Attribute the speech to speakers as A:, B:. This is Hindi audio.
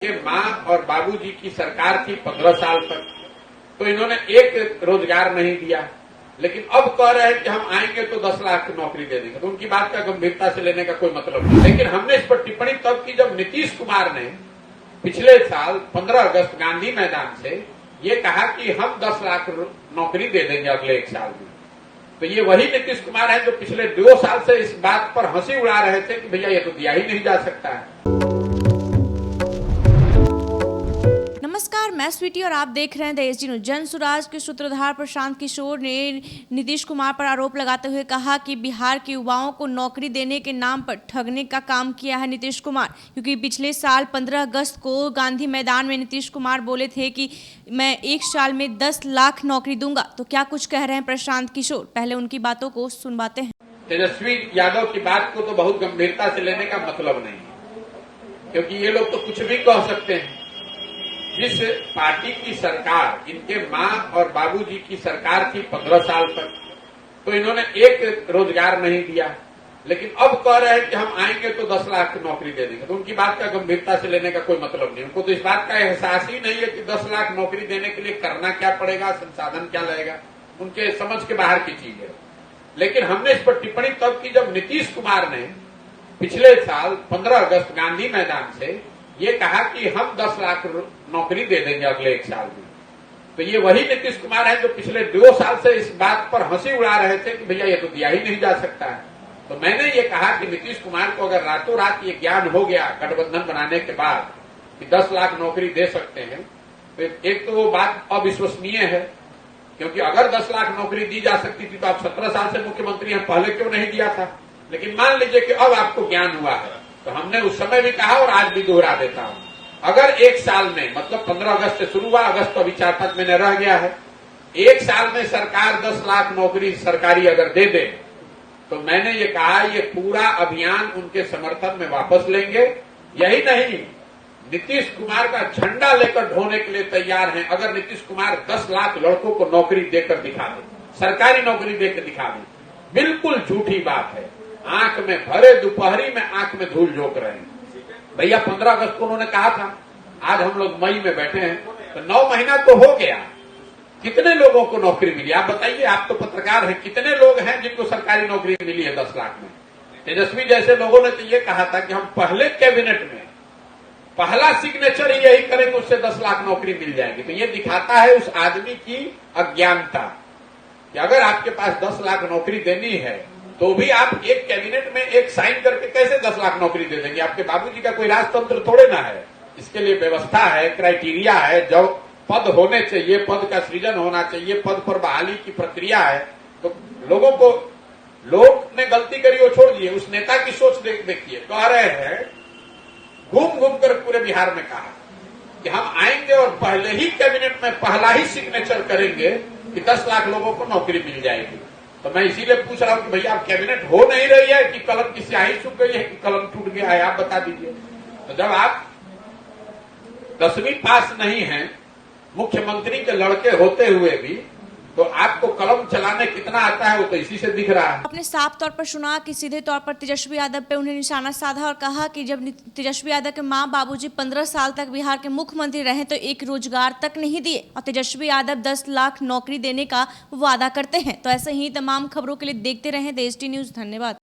A: कि माँ और बाबूजी की सरकार थी 15 साल तक, तो इन्होंने एक रोजगार नहीं दिया। लेकिन अब कह रहे हैं कि हम आएंगे तो 10 लाख की नौकरी दे देंगे, तो उनकी बात का गंभीरता से लेने का कोई मतलब नहीं। लेकिन हमने इस पर टिप्पणी तब की जब नीतीश कुमार ने पिछले साल 15 अगस्त गांधी मैदान से ये कहा कि हम 10 लाख नौकरी दे देंगे अगले 1 साल में। तो ये वही नीतीश कुमार है जो पिछले 2 साल से इस बात पर हंसी उड़ा रहे थे कि भैया ये तो दिया ही नहीं जा सकता है।
B: नमस्कार, मैं स्वीटी और आप देख रहे हैं the SD news. Jan Suraaj के सूत्रधार प्रशांत किशोर ने नीतीश कुमार पर आरोप लगाते हुए कहा कि बिहार के युवाओं को नौकरी देने के नाम पर ठगने का काम किया है नीतीश कुमार, क्योंकि पिछले साल 15 अगस्त को गांधी मैदान में नीतीश कुमार बोले थे कि मैं 1 साल में 10 लाख नौकरी दूंगा। तो क्या कुछ कह रहे हैं प्रशांत किशोर, पहले उनकी बातों को सुनवाते हैं।
A: तेजस्वी यादव की बात को तो बहुत गंभीरता से लेने का मतलब नहीं, क्योंकि ये लोग तो कुछ भी कह सकते हैं। जिस पार्टी की सरकार, इनके माँ और बाबूजी की सरकार थी 15 साल तक, तो इन्होंने एक रोजगार नहीं दिया। लेकिन अब कह रहे हैं कि हम आएंगे तो 10 लाख की नौकरी दे देंगे, तो उनकी बात का गंभीरता से लेने का कोई मतलब नहीं। उनको तो इस बात का एहसास ही नहीं है कि 10 लाख नौकरी देने के लिए करना क्या पड़ेगा, संसाधन क्या लगेगा, उनके समझ के बाहर की चीज है। लेकिन हमने इस पर टिप्पणी तब की जब नीतीश कुमार ने पिछले साल 15 अगस्त गांधी मैदान से ये कहा कि हम 10 लाख नौकरी दे देंगे अगले 1 साल में। तो ये वही नीतीश कुमार है जो पिछले 2 साल से इस बात पर हंसी उड़ा रहे थे कि भैया ये तो दिया ही नहीं जा सकता है। तो मैंने ये कहा कि नीतीश कुमार को अगर रातों रात ये ज्ञान हो गया गठबंधन बनाने के बाद कि 10 लाख नौकरी दे सकते हैं, तो एक तो वो बात अविश्वसनीय है, क्योंकि अगर 10 लाख नौकरी दी जा सकती थी तो आप 17 साल से मुख्यमंत्री हैं, पहले क्यों नहीं दिया था। लेकिन मान लीजिए कि अब आपको ज्ञान हुआ है, तो हमने उस समय भी कहा और आज भी दोहरा देता हूं, अगर 1 साल में, मतलब 15 अगस्त से शुरू हुआ, अगस्त तो अभी 4-5 महीने रह गया है, 1 साल में सरकार 10 लाख नौकरी सरकारी अगर दे दे, तो मैंने ये कहा ये पूरा अभियान उनके समर्थन में वापस लेंगे। यही नहीं, नीतीश कुमार का झंडा लेकर ढोने के लिए तैयार हैं। अगर नीतीश कुमार 10 लाख लड़कों को नौकरी देकर दिखा दे, सरकारी नौकरी देकर दिखा दे, बिल्कुल झूठी बात है। आंख में भरे दोपहरी में आंख में धूल झोंक रहे हैं। भैया 15 अगस्त को उन्होंने कहा था, आज हम लोग मई में बैठे हैं, तो 9 महीना तो हो गया। कितने लोगों को नौकरी मिली आप बताइए, आप तो पत्रकार हैं, कितने लोग हैं जिनको सरकारी नौकरी मिली है 10 लाख में। तेजस्वी जैसे लोगों ने तो ये कहा था कि हम पहले कैबिनेट में पहला सिग्नेचर ही यही करेंगे, उससे 10 लाख नौकरी मिल जाएगी। तो ये दिखाता है उस आदमी की अज्ञानता कि अगर आपके पास 10 लाख नौकरी देनी है तो भी आप एक कैबिनेट में एक साइन करके कैसे 10 लाख नौकरी दे देंगे। आपके बाबूजी का कोई राजतंत्र थोड़े ना है, इसके लिए व्यवस्था है, क्राइटेरिया है, जो पद होने चाहिए, पद का सृजन होना चाहिए, पद पर बहाली की प्रक्रिया है। तो लोगों को, लोग ने गलती करी वो छोड़ दिए, उस नेता की सोच देखिए। कह रहे हैं घूम घूम कर पूरे बिहार में कहा कि हम आएंगे और पहले ही कैबिनेट में पहला ही सिग्नेचर करेंगे कि 10 लाख लोगों को नौकरी मिल जाएगी। तो मैं इसीलिए पूछ रहा हूं कि भैया आप कैबिनेट हो नहीं रही है कि कलम की स्याही सूख गई है कि कलम टूट गया है, आप बता दीजिए। तो जब आप 10वीं पास नहीं हैं, मुख्यमंत्री के लड़के होते हुए भी, तो आपको कलम चलाने कितना आता है वो तो इसी से दिख रहा है।
B: आपने साफ तौर पर सुना कि सीधे तौर पर तेजस्वी यादव पे उन्हें निशाना साधा और कहा कि जब तेजस्वी यादव के माँ बाबूजी 15 साल तक बिहार के मुख्यमंत्री रहे तो एक रोजगार तक नहीं दिए, और तेजस्वी यादव 10 लाख नौकरी देने का वादा करते हैं। तो ऐसे ही तमाम खबरों के लिए देखते रहें द एसडी न्यूज। धन्यवाद।